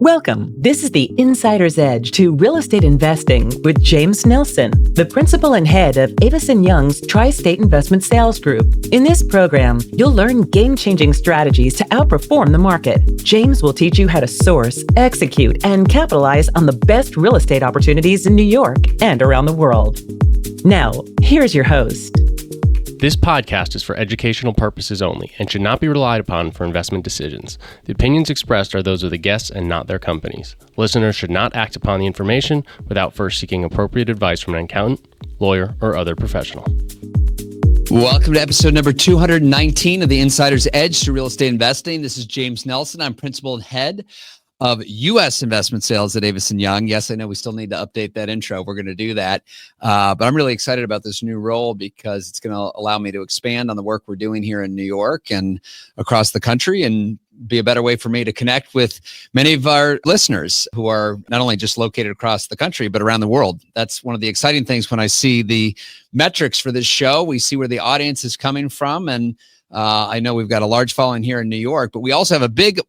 Welcome. This is the Insider's Edge to Real Estate Investing with James Nelson, the principal and head of Avison Young's Tri-State Investment Sales Group. In this program, you'll learn game-changing strategies to outperform the market. James will teach you how to source, execute, and capitalize on the best real estate opportunities in New York and around the world. Now, here's your host. This podcast is for educational purposes only and should not be relied upon for investment decisions. The opinions expressed are those of the guests and not their companies. Listeners should not act upon the information without first seeking appropriate advice from an accountant, lawyer, or other professional. Welcome to episode number 219 of the Insider's Edge to Real Estate Investing. This is James Nelson. I'm principal and head of U.S. investment sales at Avison Young. Yes, I know we still need to update that intro. We're going to do that. But I'm really excited about this new role because it's going to allow me to expand on the work we're doing here in New York and across the country and be a better way for me to connect with many of our listeners who are not only just located across the country, but around the world. That's one of the exciting things when I see the metrics for this show. We see where the audience is coming from. And I know we've got a large following here in New York, but we also have a big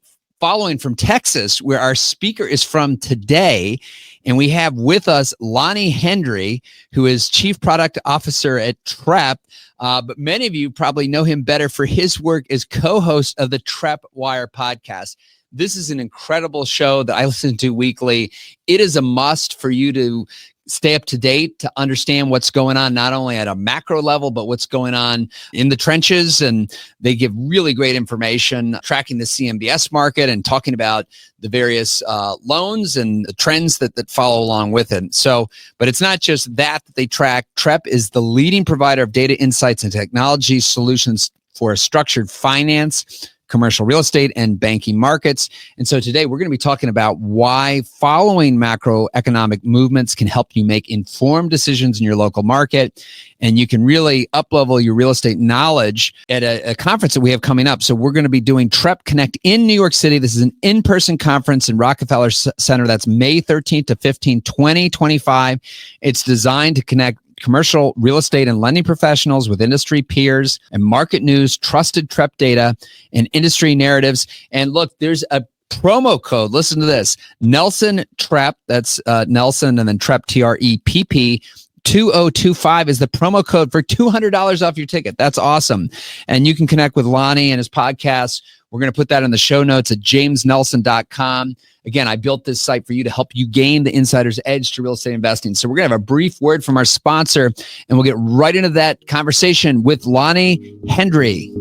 following from Texas, where our speaker is from today. And we have with us Lonnie Hendry, who is Chief Product Officer at Trepp. But many of you probably know him better for his work as co-host of the TreppWire podcast. This is an incredible show that I listen to weekly. It is a must for you to stay up to date, to understand what's going on, not only at a macro level, but what's going on in the trenches. And they give really great information, tracking the CMBS market and talking about the various loans and the trends that follow along with it. So, but it's not just that they track. Trepp is the leading provider of data insights and technology solutions for structured finance, commercial real estate, and banking markets. And so today we're going to be talking about why following macroeconomic movements can help you make informed decisions in your local market. And you can really up-level your real estate knowledge at a conference that we have coming up. So we're going to be doing Trepp Connect in New York City. This is an in-person conference in Rockefeller Center. That's May 13th to 15th, 2025. It's designed to connect commercial real estate and lending professionals with industry peers and market news, trusted Trepp data, and industry narratives. And look, there's a promo code. Listen to this. Nelson Trepp, that's Nelson and then Trepp, T-R-E-P-P, 2025 is the promo code for $200 off your ticket. That's awesome. And you can connect with Lonnie and his podcast. We're going to put that in the show notes at jamesnelson.com. Again, I built this site for you to help you gain the insider's edge to real estate investing. So we're going to have a brief word from our sponsor, and we'll get right into that conversation with Lonnie Hendry.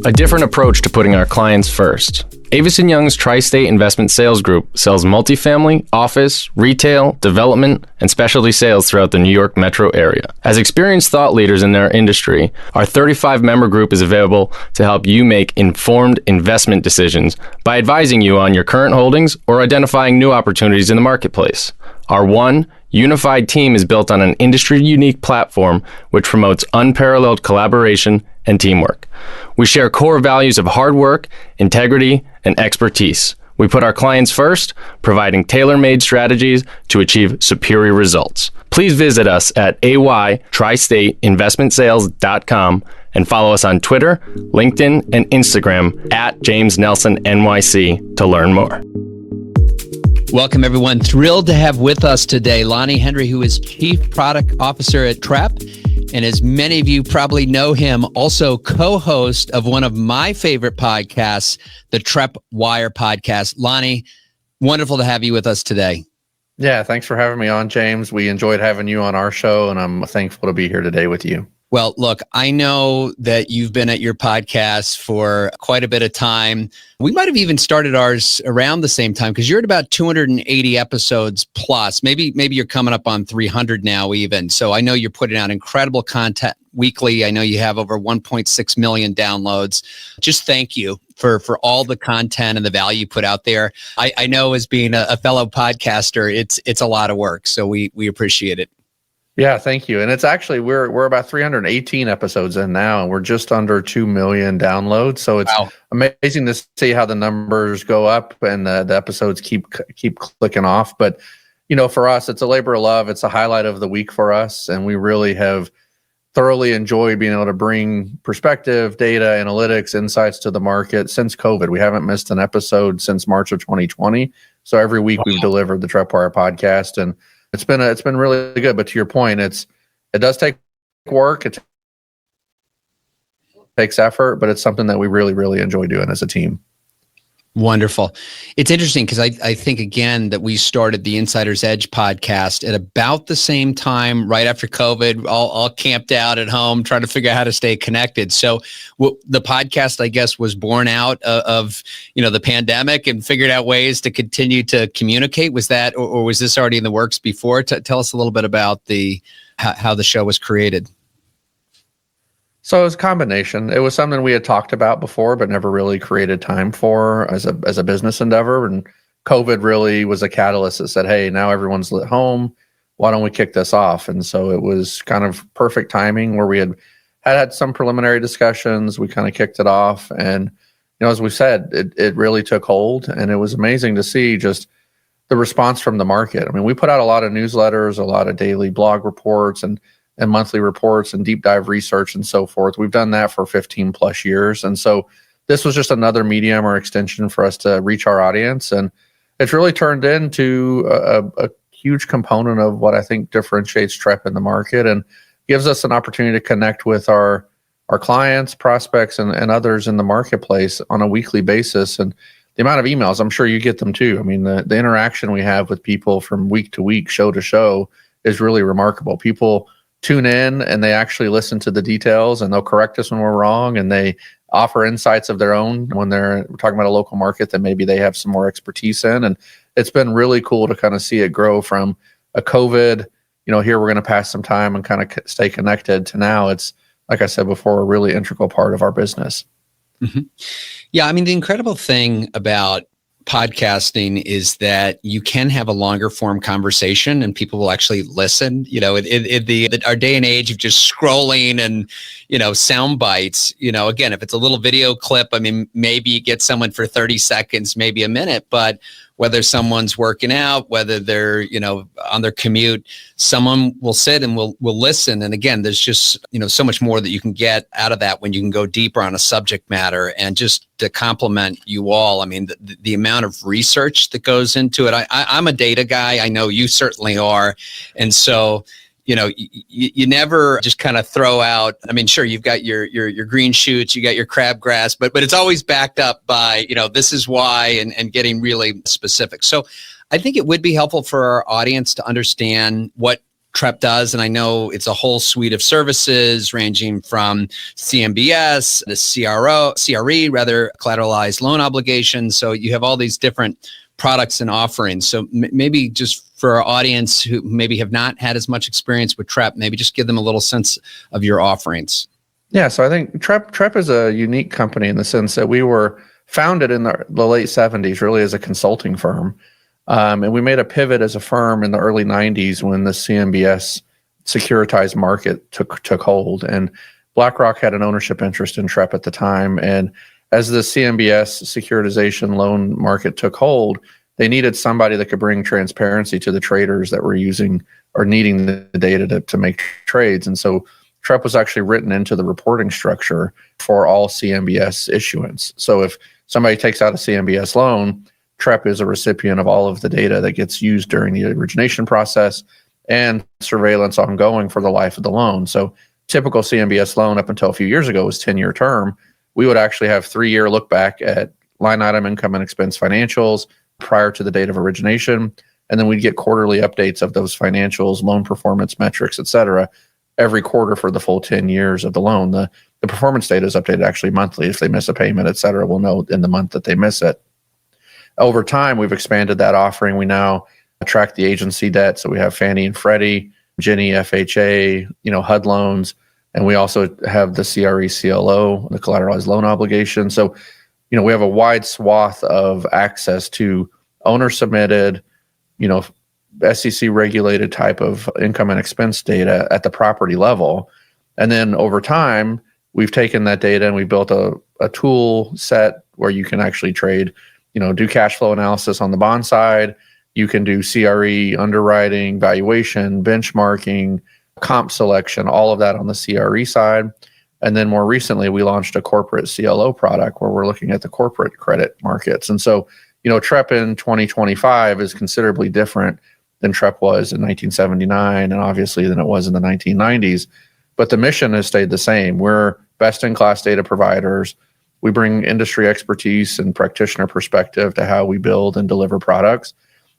A different approach to putting our clients first. Avison Young's Tri-State Investment Sales Group sells multifamily, office, retail, development, and specialty sales throughout the New York metro area. As experienced thought leaders in their industry, our 35-member group is available to help you make informed investment decisions by advising you on your current holdings or identifying new opportunities in the marketplace. Our one unified team is built on an industry-unique platform which promotes unparalleled collaboration and teamwork. We share core values of hard work, integrity, and expertise. We put our clients first, providing tailor-made strategies to achieve superior results. Please visit us at aytristateinvestmentsales.com and follow us on Twitter, LinkedIn, and Instagram at JamesNelsonNYC to learn more. Welcome, everyone. Thrilled to have with us today Lonnie Hendry, who is Chief Product Officer at Trepp. And as many of you probably know him, also co-host of one of my favorite podcasts, the TreppWire podcast. Lonnie, wonderful to have you with us today. Yeah, thanks for having me on, James. We enjoyed having you on our show, and I'm thankful to be here today with you. Well, look, I know that you've been at your podcast for quite a bit of time. We might have even started ours around the same time because you're at about 280 episodes plus. Maybe you're coming up on 300 now even. So I know you're putting out incredible content weekly. I know you have over 1.6 million downloads. Just thank you for all the content and the value you put out there. I know as being a fellow podcaster, it's a lot of work. So we appreciate it. Yeah, thank you. And it's actually, we're about 318 episodes in now, and we're just under 2 million downloads. So it's amazing to see how the numbers go up and the episodes keep clicking off. But, you know, for us, it's a labor of love. It's a highlight of the week for us. And we really have thoroughly enjoy being able to bring perspective, data, analytics, insights to the market since COVID. We haven't missed an episode since March of 2020. So every week we've delivered the TreppWire podcast, and it's been really good. But to your point, it does take work. It takes effort, but it's something that we really, really enjoy doing as a team. Wonderful. It's interesting because I think, again, that we started the Insider's Edge podcast at about the same time, right after COVID, all camped out at home, trying to figure out how to stay connected. So the podcast, I guess, was born out of the pandemic and figured out ways to continue to communicate. Was that, or was this already in the works before? Tell us a little bit about how the show was created. So it was a combination. It was something we had talked about before, but never really created time for as a business endeavor. And COVID really was a catalyst that said, hey, now everyone's at home. Why don't we kick this off? And so it was kind of perfect timing where we had some preliminary discussions. We kind of kicked it off. And, as we said, it really took hold. And it was amazing to see just the response from the market. I mean, we put out a lot of newsletters, a lot of daily blog reports, and monthly reports and deep dive research and so forth. We've done that for 15 plus years. And so this was just another medium or extension for us to reach our audience. And it's really turned into a huge component of what I think differentiates Trepp in the market and gives us an opportunity to connect with our clients, prospects, and others in the marketplace on a weekly basis. And the amount of emails, I'm sure you get them too. I mean, the interaction we have with people from week to week, show to show is really remarkable. People tune in and they actually listen to the details, and they'll correct us when we're wrong, and they offer insights of their own when we're talking about a local market that maybe they have some more expertise in. And it's been really cool to kind of see it grow from a COVID, here we're going to pass some time and kind of stay connected, to now it's, like I said before, a really integral part of our business. Mm-hmm. Yeah, I mean, the incredible thing about podcasting is that you can have a longer form conversation and people will actually listen. In our day and age of just scrolling and sound bites, again, if it's a little video clip, I mean, maybe you get someone for 30 seconds, maybe a minute, but whether someone's working out, whether they're on their commute, someone will sit and will listen. And again, there's just so much more that you can get out of that when you can go deeper on a subject matter. And just to compliment you all, I mean, the amount of research that goes into it. I'm a data guy. I know you certainly are, and so you never just kind of throw out. I mean, sure, you've got your green shoots, you got your crabgrass, but it's always backed up by this is why, and getting really specific. So I think it would be helpful for our audience to understand what Trepp does, and I know it's a whole suite of services ranging from CMBS, the CRE, collateralized loan obligations. So you have all these different products and offerings. So maybe just for our audience who maybe have not had as much experience with Trepp, maybe just give them a little sense of your offerings. Yeah, so I think Trepp is a unique company in the sense that we were founded in the late 70s, really as a consulting firm. And we made a pivot as a firm in the early 90s when the CMBS securitized market took hold. And BlackRock had an ownership interest in Trepp at the time. And as the CMBS securitization loan market took hold, they needed somebody that could bring transparency to the traders that were using or needing the data to make trades. And so Trepp was actually written into the reporting structure for all CMBS issuance. So if somebody takes out a CMBS loan, Trepp is a recipient of all of the data that gets used during the origination process and surveillance ongoing for the life of the loan. So typical CMBS loan up until a few years ago was 10-year term. We would actually have 3-year look back at line item income and expense financials prior to the date of origination. And then we'd get quarterly updates of those financials, loan performance metrics, et cetera, every quarter for the full 10 years of the loan. The performance data is updated actually monthly. If they miss a payment, et cetera, we'll know in the month that they miss it. Over time, we've expanded that offering. We now track the agency debt. So we have Fannie and Freddie, Ginnie, FHA, HUD loans. And we also have the CRE CLO, the collateralized loan obligation. So, we have a wide swath of access to owner submitted, SEC regulated type of income and expense data at the property level. And then over time, we've taken that data and we built a tool set where you can actually trade, do cash flow analysis on the bond side. You can do CRE underwriting, valuation, benchmarking, comp selection, all of that on the CRE side. And then more recently, we launched a corporate CLO product where we're looking at the corporate credit markets. And so, Trepp in 2025 is considerably different than Trepp was in 1979 and obviously than it was in the 1990s. But the mission has stayed the same. We're best-in-class data providers. We bring industry expertise and practitioner perspective to how we build and deliver products.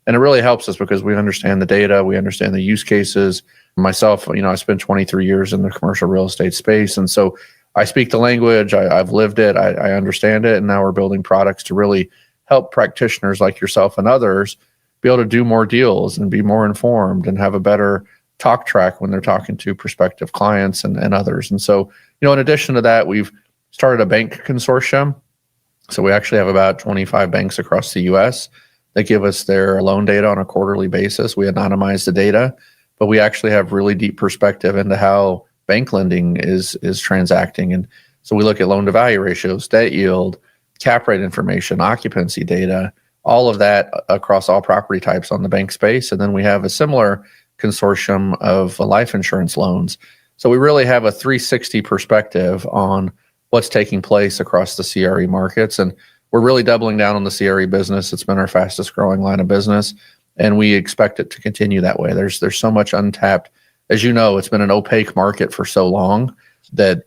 And it really helps us because we understand the data, we understand the use cases. Myself, I spent 23 years in the commercial real estate space. And so I speak the language, I've lived it, I understand it. And now we're building products to really help practitioners like yourself and others be able to do more deals and be more informed and have a better talk track when they're talking to prospective clients and others. And so, in addition to that, we've started a bank consortium. So we actually have about 25 banks across the US that give us their loan data on a quarterly basis. We anonymize the data, but we actually have really deep perspective into how bank lending is transacting. And so we look at loan to value ratios, debt yield, cap rate information, occupancy data, all of that across all property types on the bank space. And then we have a similar consortium of life insurance loans. So we really have a 360 perspective on what's taking place across the CRE markets. And we're really doubling down on the CRE business. It's been our fastest growing line of business, and we expect it to continue that way. There's so much untapped. As you know, it's been an opaque market for so long that,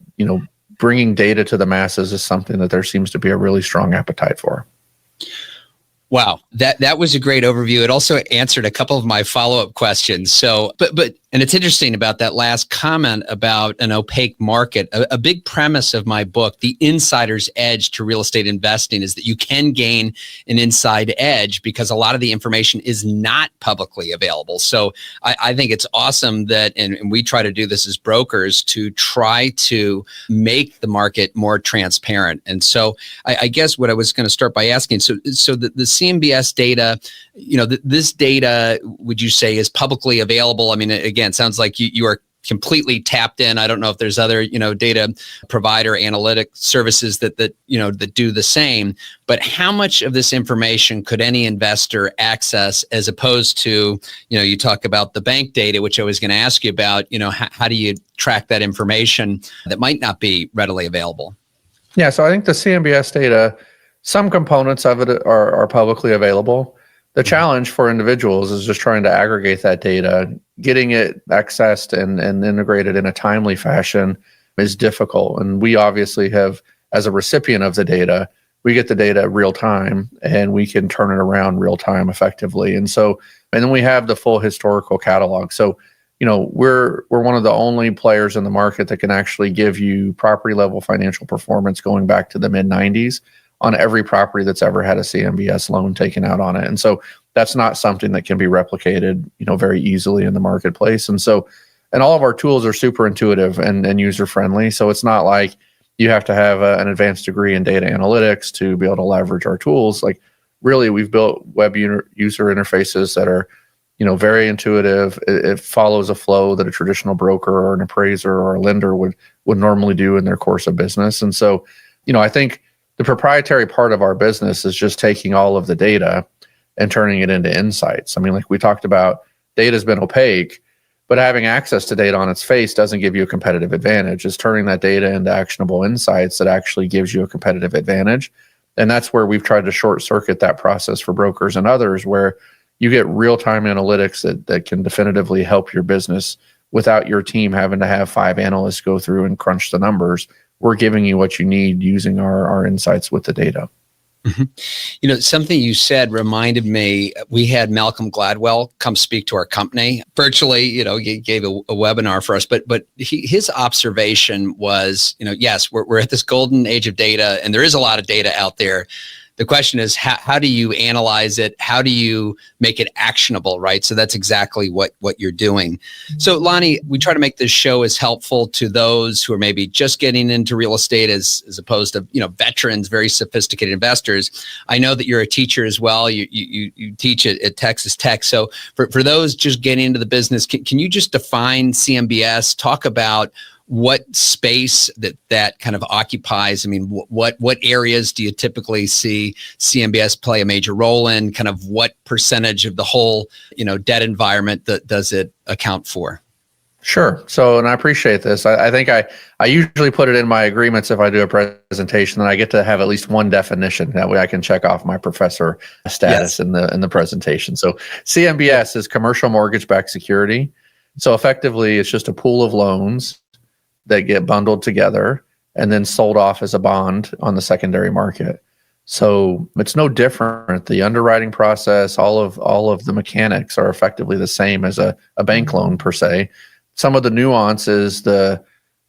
bringing data to the masses is something that there seems to be a really strong appetite for. Wow, that was a great overview. It also answered a couple of my follow-up questions. So, but and it's interesting about that last comment about an opaque market. A big premise of my book, The Insider's Edge to Real Estate Investing, is that you can gain an inside edge because a lot of the information is not publicly available. So I think it's awesome that, and we try to do this as brokers, to try to make the market more transparent. And so I guess what I was going to start by asking, so the CMBS data, this data, would you say, is publicly available? I mean, again, it sounds like you are completely tapped in. I don't know if there's other, data provider analytic services that do the same, but how much of this information could any investor access as opposed to, you talk about the bank data, which I was going to ask you about, how do you track that information that might not be readily available? Yeah, so I think the CMBS data, some components of it are publicly available. The challenge for individuals is just trying to aggregate that data. Getting it accessed and integrated in a timely fashion is difficult. And we obviously have, as a recipient of the data, we get the data real time and we can turn it around real time effectively. And then we have the full historical catalog. So, we're one of the only players in the market that can actually give you property level financial performance going back to the mid 90s on every property that's ever had a CMBS loan taken out on it. And so that's not something that can be replicated, very easily in the marketplace. And all of our tools are super intuitive and user friendly. So it's not like you have to have an advanced degree in data analytics to be able to leverage our tools. Like, really, we've built web user interfaces that are, very intuitive. It follows a flow that a traditional broker or an appraiser or a lender would normally do in their course of business. And so, I think the proprietary part of our business is just taking all of the data and turning it into insights. I mean, like we talked about, data has been opaque, but having access to data on its face doesn't give you a competitive advantage. It's turning that data into actionable insights that actually gives you a competitive advantage. And that's where we've tried to short circuit that process for brokers and others, where you get real-time analytics that can definitively help your business without your team having to have 5 analysts go through and crunch the numbers. We're giving you what you need using our insights with the data. Mm-hmm. Something you said reminded me, we had Malcolm Gladwell come speak to our company virtually, he gave a webinar for us, but his observation was, yes, we're at this golden age of data and there is a lot of data out there. The question is, how do you analyze it? How do you make it actionable, right? So that's exactly what you're doing. So Lonnie, we try to make this show as helpful to those who are maybe just getting into real estate as opposed to, veterans, very sophisticated investors. I know that you're a teacher as well. You teach at Texas Tech. So for those just getting into the business, can you just define CMBS, talk about what space that kind of occupies? I mean, what areas do you typically see CMBS play a major role in? Kind of what percentage of the whole, debt environment does it account for? Sure. So, and I appreciate this. I think I usually put it in my agreements if I do a presentation, and I get to have at least one definition. That way I can check off my professor status in the presentation. So CMBS is commercial mortgage-backed security. So effectively, it's just a pool of loans that get bundled together and then sold off as a bond on the secondary market. So it's no different. The underwriting process, all of the mechanics are effectively the same as a bank loan per se. Some of the nuances, the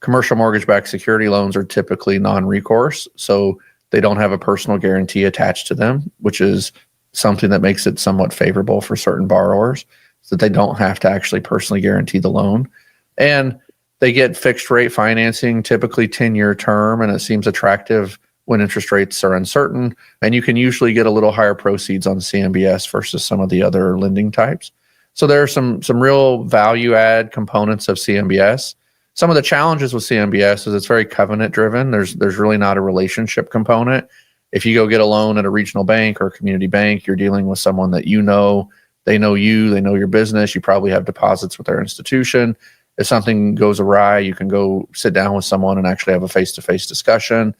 commercial mortgage-backed security loans are typically non-recourse, so they don't have a personal guarantee attached to them, which is something that makes it somewhat favorable for certain borrowers, so that they don't have to actually personally guarantee the loan. And they get fixed rate financing, typically 10-year term, and it seems attractive when interest rates are uncertain. And you can usually get a little higher proceeds on CMBS versus some of the other lending types. So there are some real value add components of CMBS. Some of the challenges with CMBS is it's very covenant driven. There's really not a relationship component. If you go get a loan at a regional bank or a community bank, you're dealing with someone that you know, they know your business, you probably have deposits with their institution. If something goes awry, you can go sit down with someone and actually have a face-to-face discussion,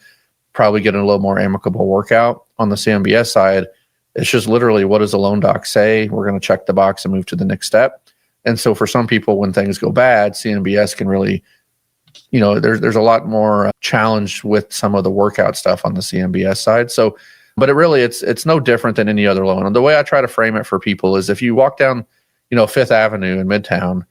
probably get a little more amicable workout. On the CMBS side, it's just literally, what does the loan doc say? We're going to check the box and move to the next step. And so for some people, when things go bad, CMBS can really, there's a lot more challenge with some of the workout stuff on the CMBS side. So, but it's no different than any other loan. And the way I try to frame it for people is if you walk down, Fifth Avenue in Midtown,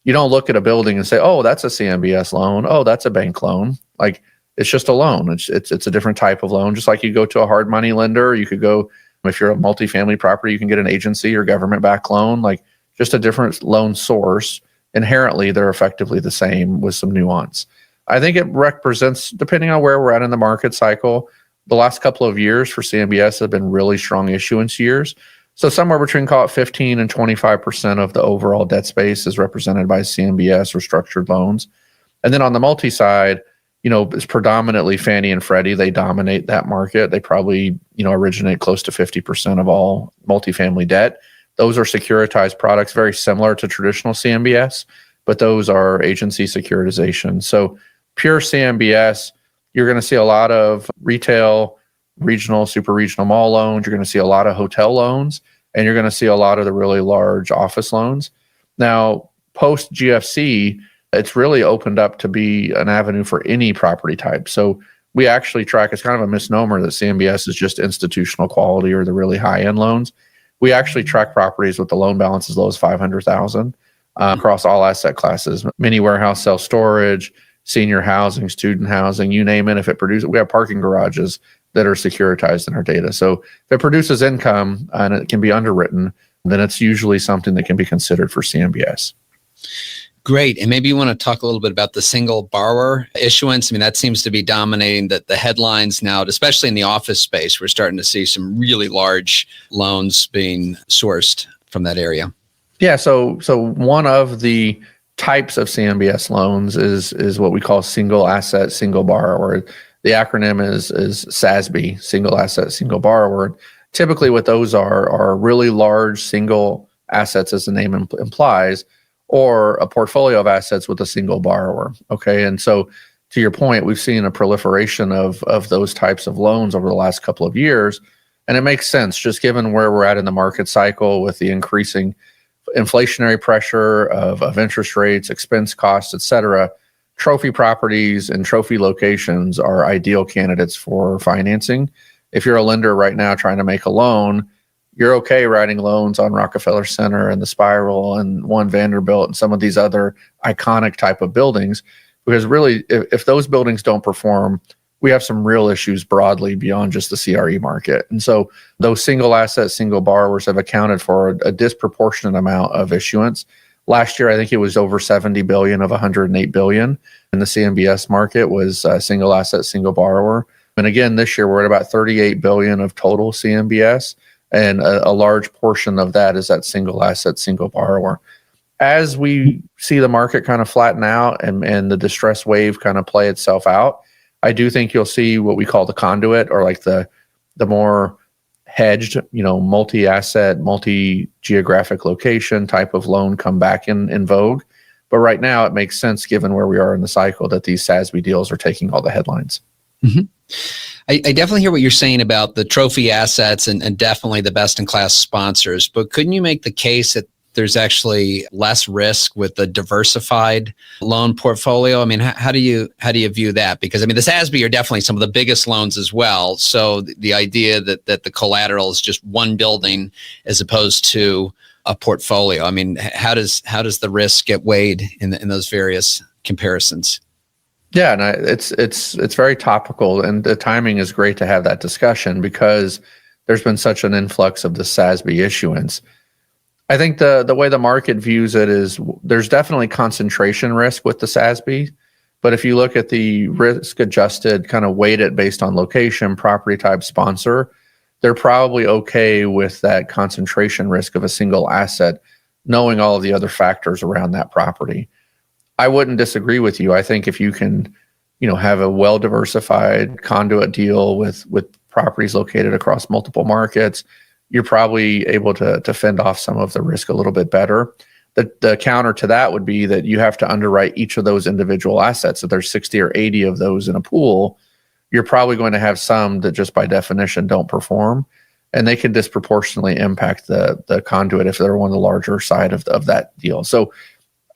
you don't look at a building and say, oh, that's a CMBS loan. Oh, that's a bank loan. Like, it's just a loan. It's a different type of loan. Just like you go to a hard money lender, you could go, if you're a multifamily property, you can get an agency or government-backed loan, like just a different loan source. Inherently, they're effectively the same with some nuance. I think it represents, depending on where we're at in the market cycle, the last couple of years for CMBS have been really strong issuance years. So somewhere between, call it 15 and 25% of the overall debt space is represented by CMBS or structured loans. And then on the multi side, it's predominantly Fannie and Freddie. They dominate that market. They probably, originate close to 50% of all multifamily debt. Those are securitized products, very similar to traditional CMBS, but those are agency securitization. So pure CMBS, you're going to see a lot of retail, regional, super regional mall loans. You're going to see a lot of hotel loans, and you're going to see a lot of the really large office loans. Now, post GFC, it's really opened up to be an avenue for any property type. So we actually track, it's kind of a misnomer that CMBS is just institutional quality or the really high-end loans. We actually track properties with the loan balance as low as $500,000 across all asset classes, mini warehouse, self-storage, senior housing, student housing, you name it. If it produces, we have parking garages that are securitized in our data. So if it produces income and it can be underwritten, then it's usually something that can be considered for CMBS. Great. And maybe you want to talk a little bit about the single borrower issuance. I mean, that seems to be dominating the headlines now, especially in the office space. We're starting to see some really large loans being sourced from that area. Yeah. So one of the types of CMBS loans is what we call single asset, single borrower. The acronym is SASB, single asset, single borrower. Typically what those are really large single assets, as the name implies, or a portfolio of assets with a single borrower. Okay. And so to your point, we've seen a proliferation of those types of loans over the last couple of years. And it makes sense just given where we're at in the market cycle with the increasing inflationary pressure of interest rates, expense costs, et cetera. Trophy properties and trophy locations are ideal candidates for financing. If you're a lender right now trying to make a loan, you're okay writing loans on Rockefeller Center and the Spiral and One Vanderbilt and some of these other iconic type of buildings, because really, if those buildings don't perform, we have some real issues broadly beyond just the CRE market. And so those single asset, single borrowers have accounted for a disproportionate amount of issuance. Last year, I think it was over 70 billion of 108 billion in the CMBS market was single asset, single borrower. And again, this year, we're at about 38 billion of total CMBS. And a large portion of that is that single asset, single borrower. As we see the market kind of flatten out and the distress wave kind of play itself out, I do think you'll see what we call the conduit, or like the more hedged, multi-asset, multi-geographic location type of loan come back in vogue. But right now, it makes sense given where we are in the cycle that these SASB deals are taking all the headlines. Mm-hmm. I definitely hear what you're saying about the trophy assets and definitely the best-in-class sponsors. But couldn't you make the case that there's actually less risk with the diversified loan portfolio? I mean, how do you view that? Because I mean, the SASB are definitely some of the biggest loans as well. So the idea that the collateral is just one building as opposed to a portfolio. I mean, how does the risk get weighed in those various comparisons? Yeah, and it's very topical, and the timing is great to have that discussion because there's been such an influx of the SASB issuance. I think the way the market views it is there's definitely concentration risk with the SASB, but if you look at the risk adjusted, kind of weight it based on location, property type, sponsor, they're probably okay with that concentration risk of a single asset, knowing all of the other factors around that property. I wouldn't disagree with you. I think if you can, have a well-diversified conduit deal with properties located across multiple markets, you're probably able to fend off some of the risk a little bit better. The counter to that would be that you have to underwrite each of those individual assets. If there's 60 or 80 of those in a pool, you're probably going to have some that just by definition don't perform, and they can disproportionately impact the conduit if they're on the larger side of that deal. So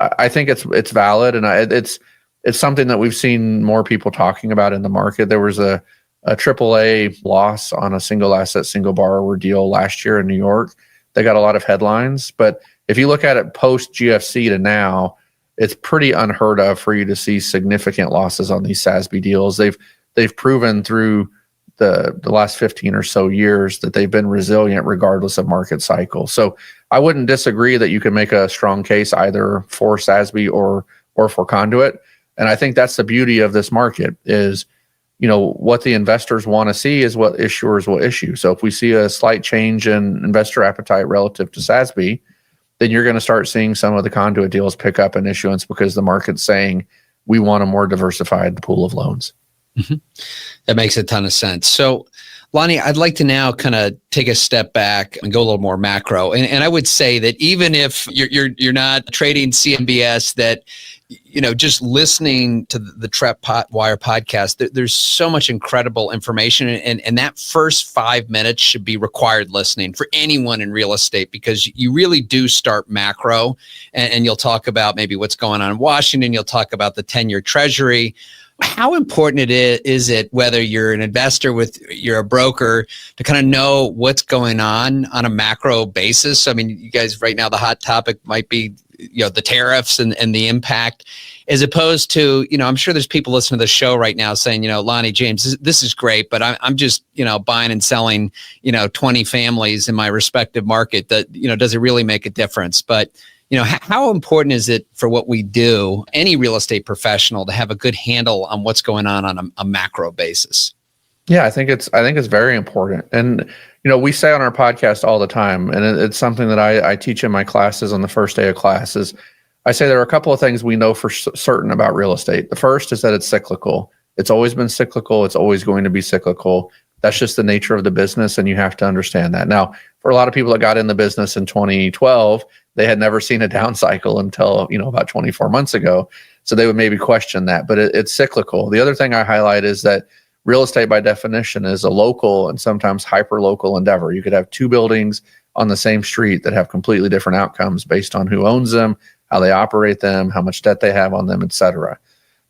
I think it's valid, and it's something that we've seen more people talking about in the market. There was a AAA loss on a single asset, single borrower deal last year in New York. They got a lot of headlines, but if you look at it post GFC to now, it's pretty unheard of for you to see significant losses on these SASB deals. They've proven through the last 15 or so years that they've been resilient regardless of market cycles. So I wouldn't disagree that you can make a strong case either for SASB or for conduit. And I think that's the beauty of this market is, what the investors want to see is what issuers will issue. So if we see a slight change in investor appetite relative to SASB, then you're going to start seeing some of the conduit deals pick up in issuance because the market's saying we want a more diversified pool of loans. Mm-hmm. That makes a ton of sense. So, Lonnie, I'd like to now kind of take a step back and go a little more macro. And I would say that even if you're not trading CMBS, that just listening to the TreppWire podcast, there's so much incredible information, and that first 5 minutes should be required listening for anyone in real estate, because you really do start macro, and you'll talk about maybe what's going on in Washington. You'll talk about the 10-year Treasury. How important is it, whether you're an investor you're a broker, to kind of know what's going on a macro basis? I mean, you guys right now, the hot topic might be, the tariffs and the impact, as opposed to, I'm sure there's people listening to the show right now saying, Lonnie, James, this is great, but I'm just, buying and selling, 20 families in my respective market. That, does it really make a difference? But how important is it for what we do, any real estate professional, to have a good handle on what's going on a macro basis? Yeah, I think it's very important. And, we say on our podcast all the time, and it's something that I teach in my classes on the first day of classes. I say there are a couple of things we know for certain about real estate. The first is that it's cyclical. It's always been cyclical. It's always going to be cyclical. That's just the nature of the business, and you have to understand that. Now, for a lot of people that got in the business in 2012, they had never seen a down cycle until, about 24 months ago. So they would maybe question that, but it's cyclical. The other thing I highlight is that real estate by definition is a local and sometimes hyper-local endeavor. You could have two buildings on the same street that have completely different outcomes based on who owns them, how they operate them, how much debt they have on them, et cetera.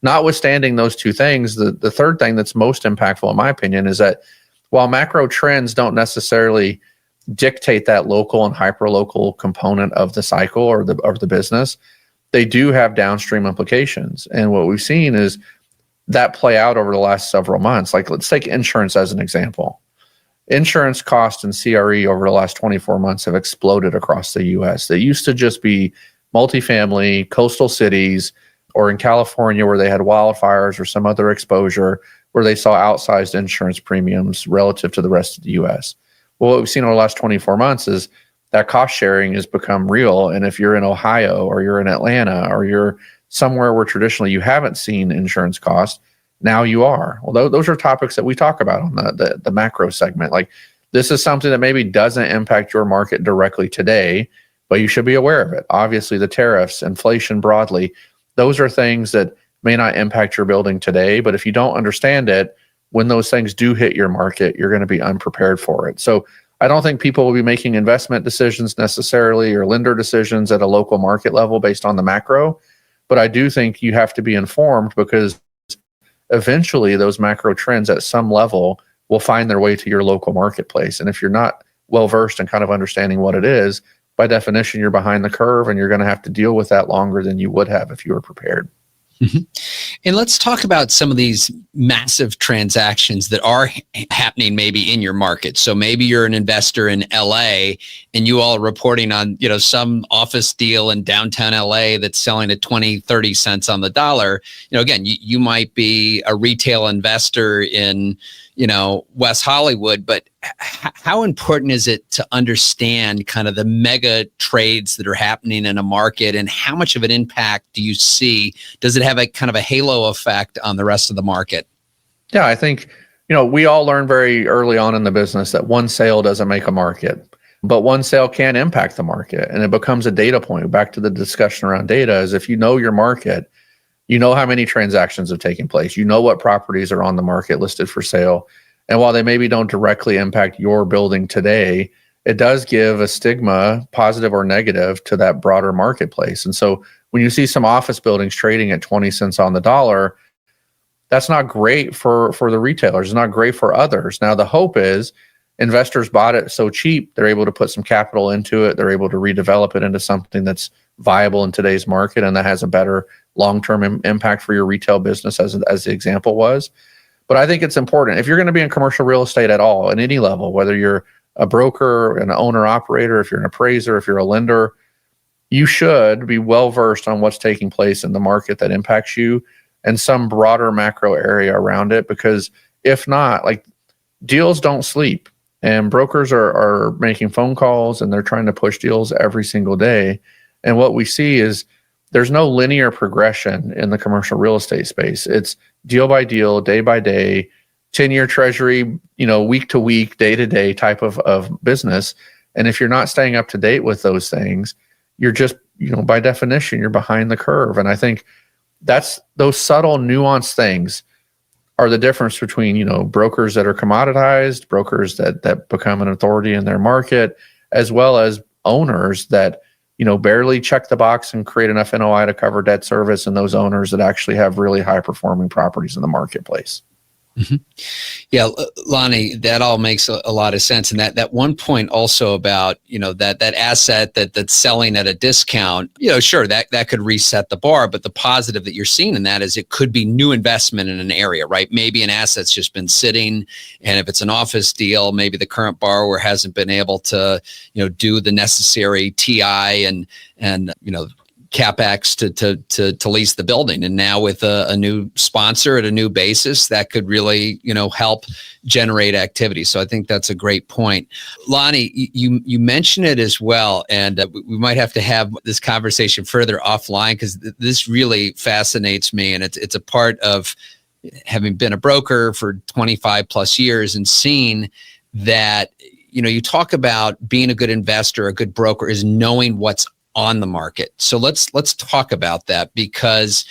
Notwithstanding those two things, the third thing that's most impactful, in my opinion, is that while macro trends don't necessarily dictate that local and hyper-local component of the cycle or the business, they do have downstream implications. And what we've seen is that play out over the last several months. Like, let's take insurance as an example. Insurance costs and CRE over the last 24 months have exploded across the U.S. They used to just be multifamily, coastal cities, or in California where they had wildfires or some other exposure where they saw outsized insurance premiums relative to the rest of the U.S. Well, what we've seen over the last 24 months is that cost sharing has become real. And if you're in Ohio or you're in Atlanta or you're somewhere where traditionally you haven't seen insurance costs, now you are. Well, those are topics that we talk about on the macro segment. Like, this is something that maybe doesn't impact your market directly today, but you should be aware of it. Obviously, the tariffs, inflation broadly, those are things that may not impact your building today, but if you don't understand it, when those things do hit your market, you're going to be unprepared for it. So I don't think people will be making investment decisions necessarily or lender decisions at a local market level based on the macro. But I do think you have to be informed, because eventually those macro trends at some level will find their way to your local marketplace. And if you're not well versed in kind of understanding what it is, by definition, you're behind the curve, and you're going to have to deal with that longer than you would have if you were prepared. Mm-hmm. And let's talk about some of these massive transactions that are happening maybe in your market. So maybe you're an investor in LA and you all are reporting on, some office deal in downtown LA that's selling at 20, 30 cents on the dollar. Again, you might be a retail investor in, West Hollywood, but how important is it to understand kind of the mega trades that are happening in a market, and how much of an impact do you see? Does it have a kind of a halo effect on the rest of the market? Yeah, I think, we all learned very early on in the business that one sale doesn't make a market, but one sale can impact the market, and it becomes a data point. Back to the discussion around data is, if you know your market, you know how many transactions have taken place, you know what properties are on the market listed for sale. And while they maybe don't directly impact your building today, it does give a stigma, positive or negative, to that broader marketplace. And so when you see some office buildings trading at 20 cents on the dollar, that's not great for the retailers. It's not great for others. Now, the hope is investors bought it so cheap, they're able to put some capital into it. They're able to redevelop it into something that's viable in today's market, and that has a better long-term impact for your retail business, as the example was. But I think it's important, if you're going to be in commercial real estate at all, at any level, whether you're a broker, an owner-operator, if you're an appraiser, if you're a lender, you should be well-versed on what's taking place in the market that impacts you and some broader macro area around it. Because if not, deals don't sleep, and brokers are making phone calls, and they're trying to push deals every single day. And what we see is there's no linear progression in the commercial real estate space. It's deal by deal, day by day, 10-year treasury, week to week, day to day type of business. And if you're not staying up to date with those things, you're just, by definition, you're behind the curve. And I think that's those subtle nuanced things are the difference between, brokers that are commoditized, brokers that become an authority in their market, as well as owners that, barely check the box and create enough NOI to cover debt service, and those owners that actually have really high performing properties in the marketplace. Mm-hmm. Yeah, Lonnie, that all makes a lot of sense. And that one point also about, that asset that's selling at a discount, sure, that could reset the bar. But the positive that you're seeing in that is it could be new investment in an area, right? Maybe an asset's just been sitting, and if it's an office deal, maybe the current borrower hasn't been able to, do the necessary TI and CapEx to lease the building. And now with a new sponsor at a new basis, that could really, help generate activity. So I think that's a great point. Lonnie, you mentioned it as well, and we might have to have this conversation further offline, because this really fascinates me. And it's a part of having been a broker for 25 plus years and seeing that, you talk about being a good investor, a good broker is knowing what's on the market. So let's talk about that, because,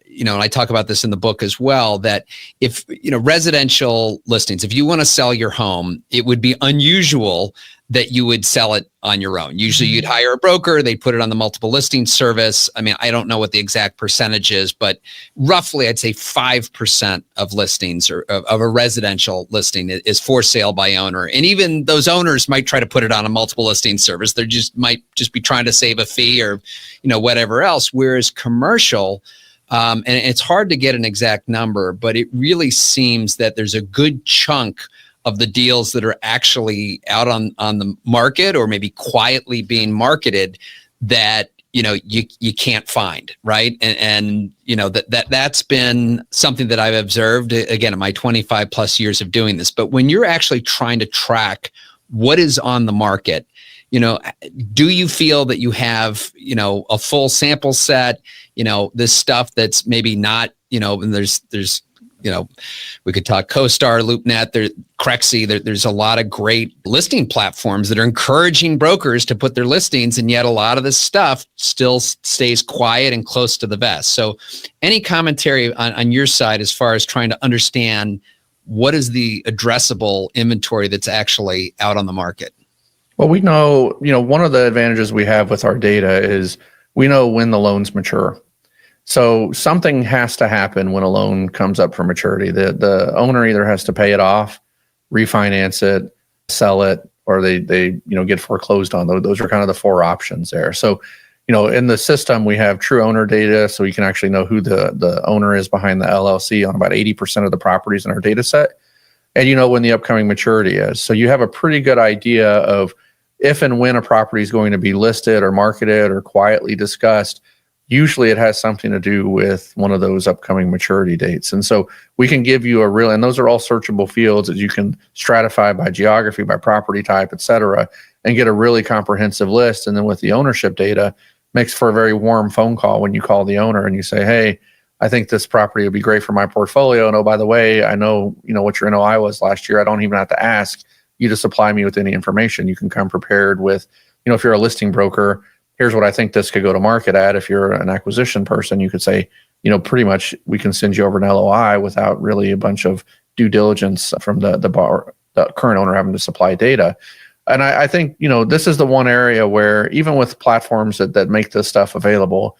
and I talk about this in the book as well, that if, residential listings, if you want to sell your home, it would be unusual that you would sell it on your own. Usually you'd hire a broker, they put it on the multiple listing service. I mean, I don't know what the exact percentage is, but roughly I'd say 5% of listings or of a residential listing is for sale by owner. And even those owners might try to put it on a multiple listing service. They might be trying to save a fee or, whatever else. Whereas commercial, and it's hard to get an exact number, but it really seems that there's a good chunk of the deals that are actually out on the market, or maybe quietly being marketed, that you can't find, right? And that's been something that I've observed, again, in my 25 plus years of doing this. But when you're actually trying to track what is on the market, do you feel that you have a full sample set, this stuff that's maybe not, and there's we could talk CoStar, LoopNet, Crexy. There's a lot of great listing platforms that are encouraging brokers to put their listings, and yet a lot of this stuff still stays quiet and close to the vest. So any commentary on your side as far as trying to understand what is the addressable inventory that's actually out on the market? Well, we know, one of the advantages we have with our data is we know when the loans mature. So something has to happen when a loan comes up for maturity. The owner either has to pay it off, refinance it, sell it, or they get foreclosed on. Those are kind of the four options there. So, in the system, we have true owner data, so we can actually know who the owner is behind the LLC on about 80% of the properties in our data set. And when the upcoming maturity is. So you have a pretty good idea of if and when a property is going to be listed or marketed or quietly discussed. Usually it has something to do with one of those upcoming maturity dates. And so we can give you and those are all searchable fields that you can stratify by geography, by property type, et cetera, and get a really comprehensive list. And then with the ownership data, makes for a very warm phone call when you call the owner and you say, hey, I think this property would be great for my portfolio. And oh, by the way, I know, what your NOI was last year. I don't even have to ask you to supply me with any information. You can come prepared with, if you're a listing broker, here's what I think this could go to market at. If you're an acquisition person, you could say, pretty much we can send you over an LOI without really a bunch of due diligence from the current owner having to supply data. And I think, this is the one area where even with platforms that make this stuff available,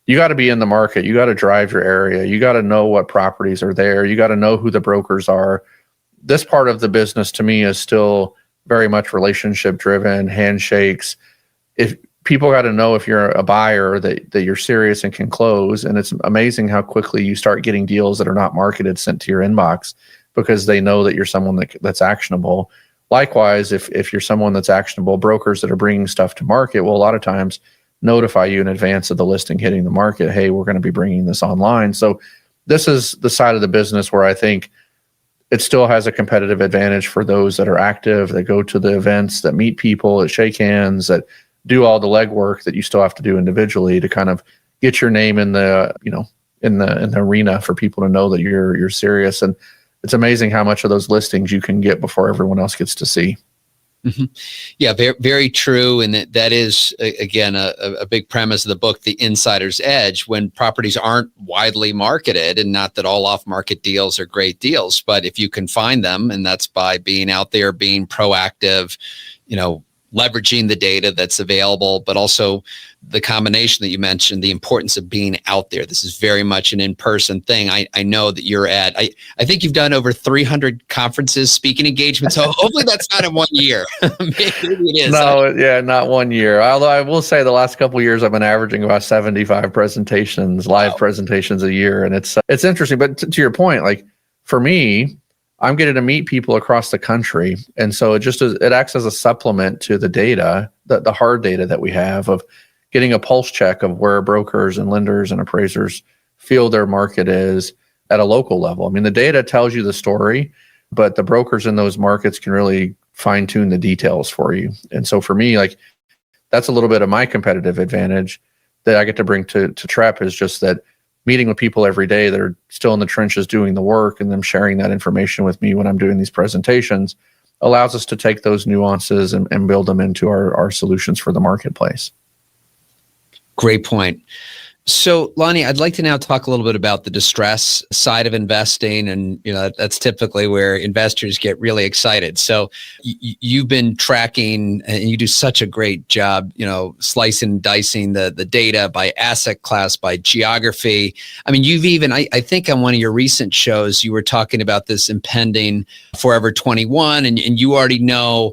you got to be in the market. You got to drive your area. You got to know what properties are there. You got to know who the brokers are. This part of the business to me is still very much relationship driven, handshakes. If people got to know if you're a buyer that you're serious and can close. And it's amazing how quickly you start getting deals that are not marketed sent to your inbox because they know that you're someone that's actionable. Likewise, if you're someone that's actionable, brokers that are bringing stuff to market will a lot of times notify you in advance of the listing hitting the market. Hey, we're going to be bringing this online. So this is the side of the business where I think it still has a competitive advantage for those that are active, that go to the events, that meet people, that shake hands, that do all the legwork that you still have to do individually to kind of get your name in the arena for people to know that you're serious. And it's amazing how much of those listings you can get before everyone else gets to see. Mm-hmm. Yeah, very, very true. And that is, again, a big premise of the book, The Insider's Edge, when properties aren't widely marketed, and not that all off-market deals are great deals, but if you can find them, and that's by being out there, being proactive, leveraging the data that's available, but also the combination that you mentioned, the importance of being out there. This is very much an in-person thing. I know that you're at, I think you've done over 300 conferences, speaking engagements. So hopefully that's not in 1 year. Maybe it is. No, yeah, not 1 year. Although I will say the last couple of years, I've been averaging about 75 presentations, live presentations a year. And it's interesting, but to your point, like for me, I'm getting to meet people across the country. And so it acts as a supplement to the data, the hard data that we have of getting a pulse check of where brokers and lenders and appraisers feel their market is at a local level. I mean, the data tells you the story, but the brokers in those markets can really fine tune the details for you. And so for me, like that's a little bit of my competitive advantage that I get to bring to Trepp, is just that meeting with people every day that are still in the trenches doing the work, and them sharing that information with me when I'm doing these presentations allows us to take those nuances and build them into our solutions for the marketplace. Great point. So, Lonnie, I'd like to now talk a little bit about the distress side of investing. And, that's typically where investors get really excited. So you've been tracking, and you do such a great job, slicing and dicing the data by asset class, by geography. I mean, you've even, I think on one of your recent shows, you were talking about this impending Forever 21, and you already know,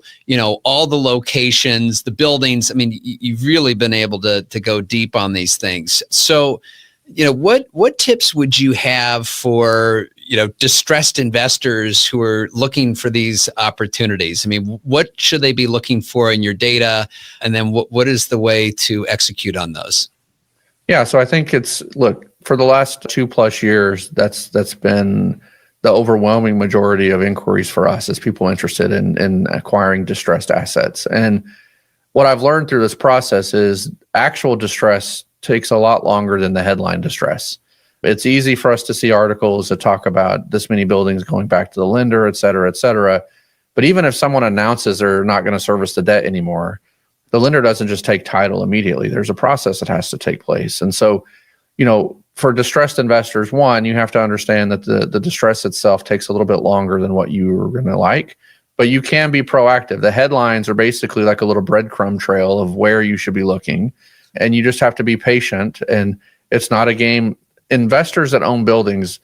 all the locations, the buildings. I mean, you've really been able to go deep on these things. So, what tips would you have for, distressed investors who are looking for these opportunities? I mean, what should they be looking for in your data? And then what is the way to execute on those? Yeah. So I think for the last 2+ years, that's been the overwhelming majority of inquiries for us as people interested in acquiring distressed assets. And what I've learned through this process is actual distress takes a lot longer than the headline distress. It's easy for us to see articles that talk about this many buildings going back to the lender, et cetera, et cetera. But even if someone announces they're not going to service the debt anymore, the lender doesn't just take title immediately. There's a process that has to take place. And so, for distressed investors, one, you have to understand that the distress itself takes a little bit longer than what you were going to like, but you can be proactive. The headlines are basically like a little breadcrumb trail of where you should be looking, and you just have to be patient. And it's not a game. Investors that own buildings,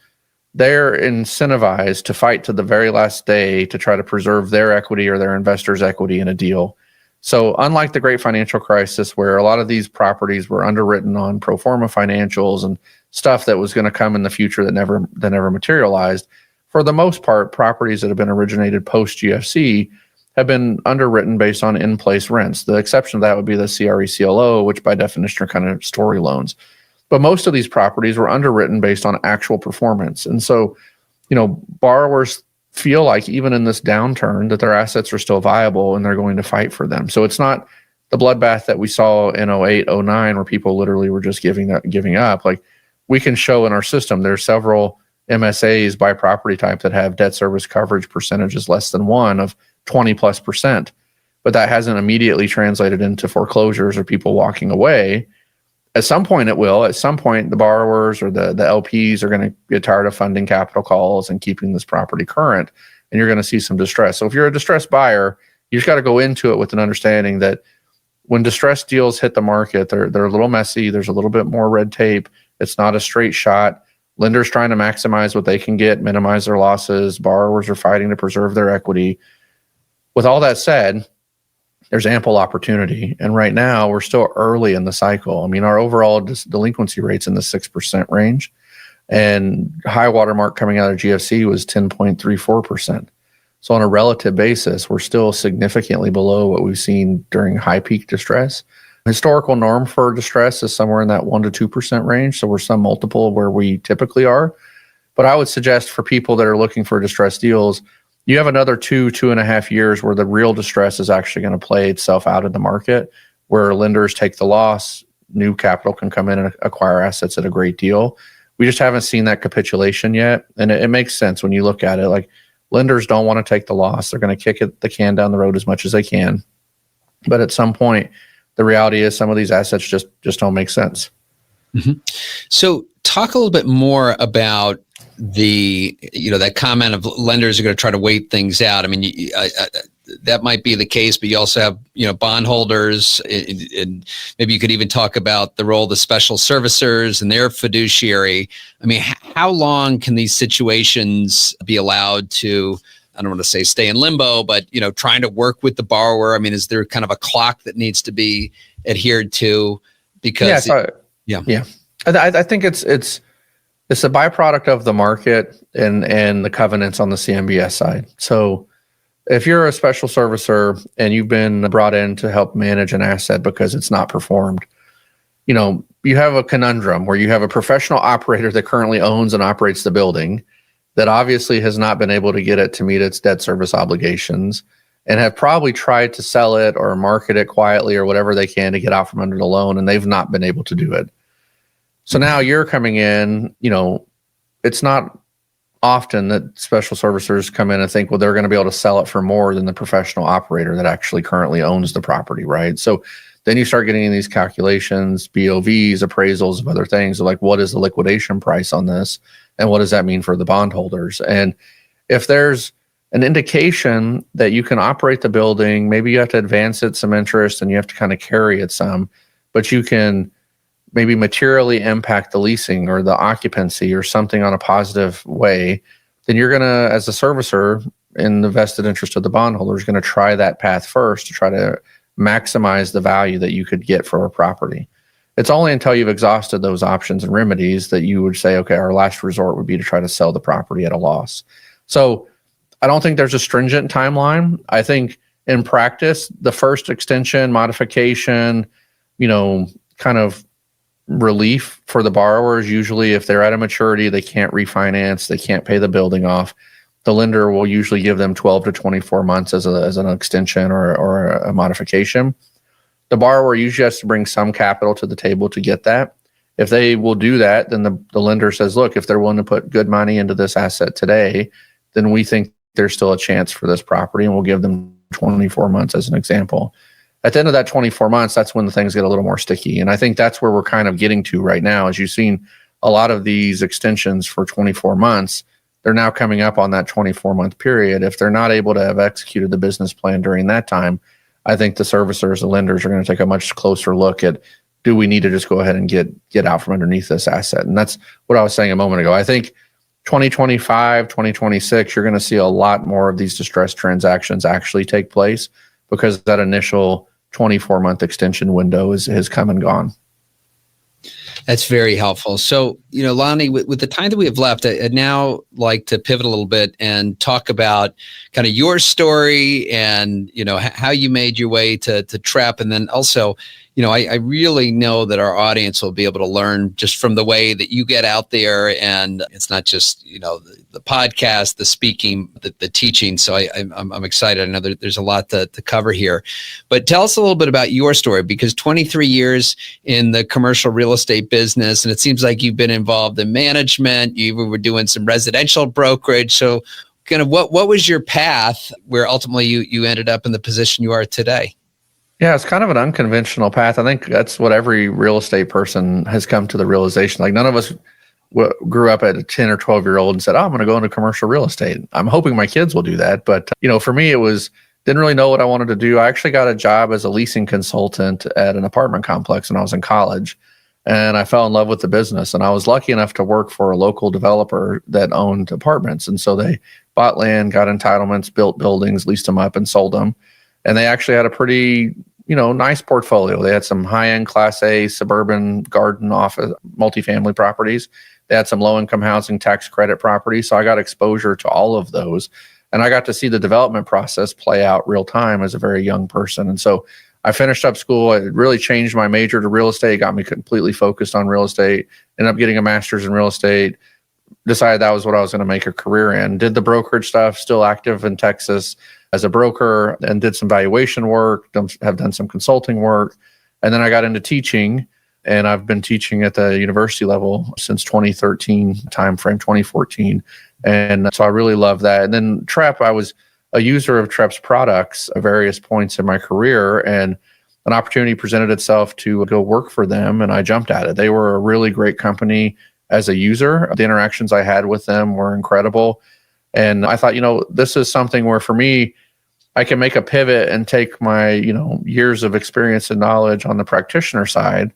they're incentivized to fight to the very last day to try to preserve their equity or their investors' equity in a deal. So unlike the great financial crisis, where a lot of these properties were underwritten on pro forma financials and stuff that was going to come in the future that never materialized, for the most part, properties that have been originated post GFC have been underwritten based on in-place rents. The exception to that would be the CRE CLO, which by definition are kind of story loans. But most of these properties were underwritten based on actual performance. And so, borrowers feel like even in this downturn that their assets are still viable and they're going to fight for them. So it's not the bloodbath that we saw in 08, 09, where people literally were just giving up. Like, we can show in our system, there's several MSAs by property type that have debt service coverage percentages less than 1 of 20+%. But that hasn't immediately translated into foreclosures or people walking away. At some point it will. At some point, the borrowers or the LPs are going to get tired of funding capital calls and keeping this property current, and you're going to see some distress. So if you're a distressed buyer, you just got to go into it with an understanding that when distressed deals hit the market, they're a little messy. There's a little bit more red tape. It's not a straight shot. Lenders trying to maximize what they can get, minimize their losses. Borrowers are fighting to preserve their equity. With all that said, there's ample opportunity. And right now, we're still early in the cycle. I mean, our overall delinquency rate's in the 6% range. And high watermark coming out of GFC was 10.34%. So on a relative basis, we're still significantly below what we've seen during high peak distress. Historical norm for distress is somewhere in that 1% to 2% range. So we're some multiple of where we typically are. But I would suggest for people that are looking for distressed deals, you have another 2.5 years where the real distress is actually going to play itself out in the market, where lenders take the loss, new capital can come in and acquire assets at a great deal. We just haven't seen that capitulation yet. And it makes sense when you look at it. Like, lenders don't want to take the loss. They're going to kick the can down the road as much as they can. But at some point, the reality is some of these assets just don't make sense. Mm-hmm. So talk a little bit more about that comment of lenders are going to try to wait things out. I mean, that might be the case, but you also have, bondholders, and maybe you could even talk about the role of the special servicers and their fiduciary. I mean, how long can these situations be allowed to, I don't want to say stay in limbo, but, trying to work with the borrower? I mean, is there kind of a clock that needs to be adhered to? Because I think it's a byproduct of the market and the covenants on the CMBS side. So if you're a special servicer and you've been brought in to help manage an asset because it's not performed, you have a conundrum where you have a professional operator that currently owns and operates the building that obviously has not been able to get it to meet its debt service obligations and have probably tried to sell it or market it quietly or whatever they can to get out from under the loan, and they've not been able to do it. So now you're coming in, it's not often that special servicers come in and think, well, they're going to be able to sell it for more than the professional operator that actually currently owns the property, right? So then you start getting in these calculations, BOVs, appraisals of other things, like what is the liquidation price on this? And what does that mean for the bondholders? And if there's an indication that you can operate the building, maybe you have to advance it some interest and you have to kind of carry it some, but you can maybe materially impact the leasing or the occupancy or something on a positive way, then you're going to, as a servicer in the vested interest of the bondholder, is going to try that path first to try to maximize the value that you could get for a property. It's only until you've exhausted those options and remedies that you would say, okay, our last resort would be to try to sell the property at a loss. So I don't think there's a stringent timeline. I think in practice, the first extension, modification, kind of relief for the borrowers, usually if they're at a maturity, they can't refinance, they can't pay the building off, the lender will usually give them 12 to 24 months as an extension or a modification. The borrower usually has to bring some capital to the table to get that. If they will do that, then the lender says, look, if they're willing to put good money into this asset today, then we think there's still a chance for this property, and we'll give them 24 months as an example. At the end of that 24 months, that's when the things get a little more sticky. And I think that's where we're kind of getting to right now. As you've seen a lot of these extensions for 24 months, they're now coming up on that 24-month period. If they're not able to have executed the business plan during that time, I think the servicers, the lenders are going to take a much closer look at, do we need to just go ahead and get out from underneath this asset? And that's what I was saying a moment ago. I think 2025, 2026, you're going to see a lot more of these distressed transactions actually take place, because that initial 24-month extension window has come and gone. That's very helpful. So, Lonnie, with the time that we have left, I'd now like to pivot a little bit and talk about kind of your story and, how you made your way to Trepp. And then also, I really know that our audience will be able to learn just from the way that you get out there. And it's not just, the podcast, the speaking, the teaching. So I'm excited. I know there's a lot to cover here. But tell us a little bit about your story, because 23 years in the commercial real estate business, and it seems like you've been involved in management. You were doing some residential brokerage. So kind of what was your path where ultimately you ended up in the position you are today? Yeah, it's kind of an unconventional path. I think that's what every real estate person has come to the realization. Like, none of us grew up at a 10 or 12-year-old and said, I'm going to go into commercial real estate. I'm hoping my kids will do that. But, for me, didn't really know what I wanted to do. I actually got a job as a leasing consultant at an apartment complex when I was in college. And I fell in love with the business. And I was lucky enough to work for a local developer that owned apartments. And so they bought land, got entitlements, built buildings, leased them up, and sold them. And they actually had a pretty, nice portfolio. They had some high-end Class A suburban garden office multifamily properties. They had some low-income housing tax credit properties. So I got exposure to all of those. And I got to see the development process play out real time as a very young person. And so I finished up school. It really changed my major to real estate, got me completely focused on real estate, ended up getting a master's in real estate, decided that was what I was going to make a career in. Did the brokerage stuff, still active in Texas as a broker, and did some valuation work, have done some consulting work. And then I got into teaching, and I've been teaching at the university level since 2013 timeframe, 2014. And so I really love that. And then Trepp, I was a user of Trepp's products at various points in my career, and an opportunity presented itself to go work for them, and I jumped at it. They were a really great company as a user. The interactions I had with them were incredible. And I thought, this is something where for me, I can make a pivot and take my, years of experience and knowledge on the practitioner side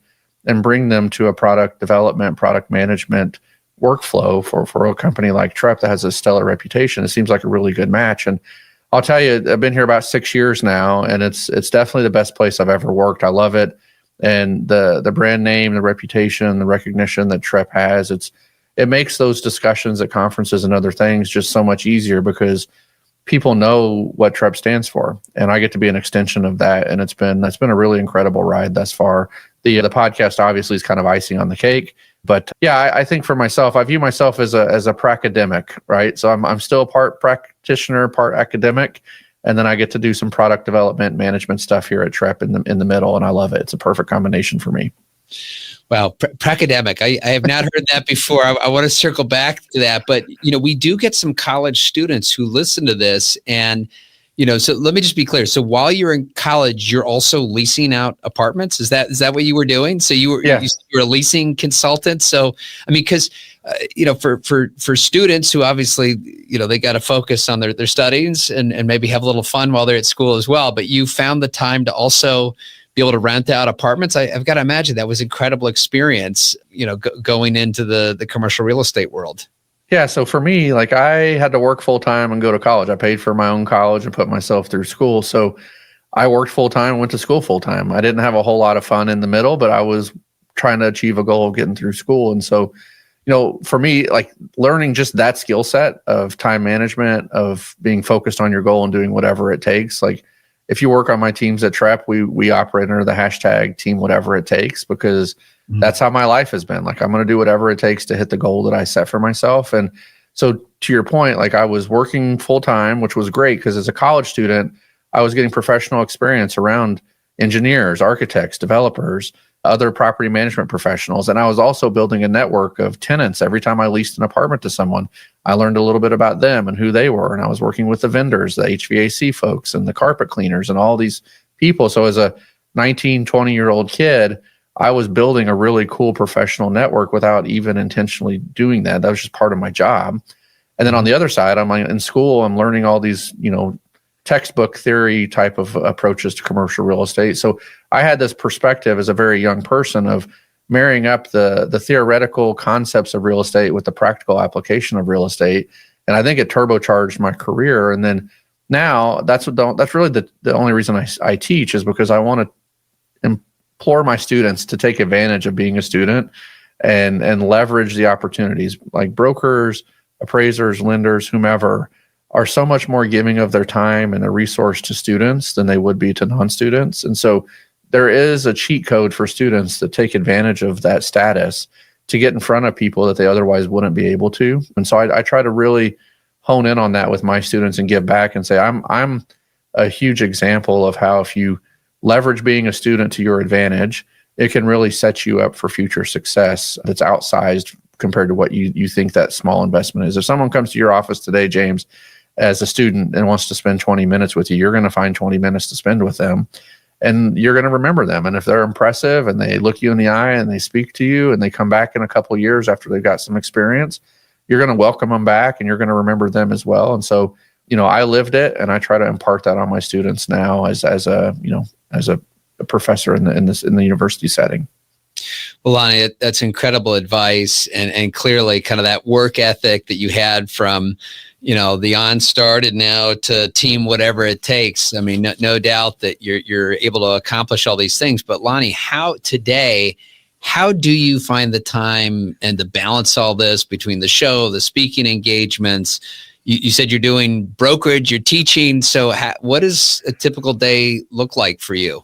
and bring them to a product development, product management workflow for a company like Trepp that has a stellar reputation. It seems like a really good match. And I'll tell you, I've been here about 6 years now, and it's definitely the best place I've ever worked. I love it. And the brand name, the reputation, the recognition that Trepp has, it makes those discussions at conferences and other things just so much easier, because people know what Trepp stands for, and I get to be an extension of that. And that's been a really incredible ride thus far. The podcast obviously is kind of icing on the cake, but yeah, I think for myself, I view myself as a pracademic, right? So I'm still part practitioner, part academic. And then I get to do some product development, management stuff here at Trepp in the middle, and I love it. It's a perfect combination for me. Wow, pracademic. I have not heard that before. I want to circle back to that, but we do get some college students who listen to this, and so let me just be clear. So while you're in college, you're also leasing out apartments. Is that what you were doing? So you were a leasing consultant. So I mean, because for students who obviously they got to focus on their studies and maybe have a little fun while they're at school as well. But you found the time to also be able to rent out apartments. I've got to imagine that was incredible experience. Going into the commercial real estate world. Yeah. So for me, like, I had to work full time and go to college. I paid for my own college and put myself through school. So I worked full time, went to school full time. I didn't have a whole lot of fun in the middle, but I was trying to achieve a goal of getting through school. And so, for me, like, learning just that skill set of time management, of being focused on your goal and doing whatever it takes. Like, if you work on my teams at Trepp, we operate under the hashtag team whatever it takes, because that's how my life has been. Like, I'm going to do whatever it takes to hit the goal that I set for myself. And so, to your point, like, I was working full time, which was great, because as a college student, I was getting professional experience around engineers, architects, developers, other property management professionals. And I was also building a network of tenants. Every time I leased an apartment to someone, I learned a little bit about them and who they were. And I was working with the vendors, the HVAC folks and the carpet cleaners and all these people. So as a 19, 20-year-old kid, I was building a really cool professional network without even intentionally doing that. That was just part of my job. And then on the other side, I'm in school, I'm learning all these, textbook theory type of approaches to commercial real estate. So I had this perspective as a very young person of marrying up the theoretical concepts of real estate with the practical application of real estate. And I think it turbocharged my career. And then now that's really the only reason I teach, is because I want to implore my students to take advantage of being a student and leverage the opportunities. Like brokers, appraisers, lenders, whomever, are so much more giving of their time and a resource to students than they would be to non-students. And so there is a cheat code for students that take advantage of that status to get in front of people that they otherwise wouldn't be able to. And so I try to really hone in on that with my students and give back and say, I'm a huge example of how if you leverage being a student to your advantage, it can really set you up for future success that's outsized compared to what you think that small investment is. If someone comes to your office today, James, as a student and wants to spend 20 minutes with you, you're going to find 20 minutes to spend with them and you're going to remember them. And if they're impressive and they look you in the eye and they speak to you and they come back in a couple of years after they've got some experience, you're going to welcome them back and you're going to remember them as well. And so, I lived it and I try to impart that on my students now as a professor in the university setting. Well, Lonnie, that's incredible advice, and clearly kind of that work ethic that you had from, the on-start and now to team whatever it takes. I mean, no doubt that you're able to accomplish all these things. But Lonnie, how do you find the time and to balance all this between the show, the speaking engagements? You said you're doing brokerage, you're teaching. So what does a typical day look like for you?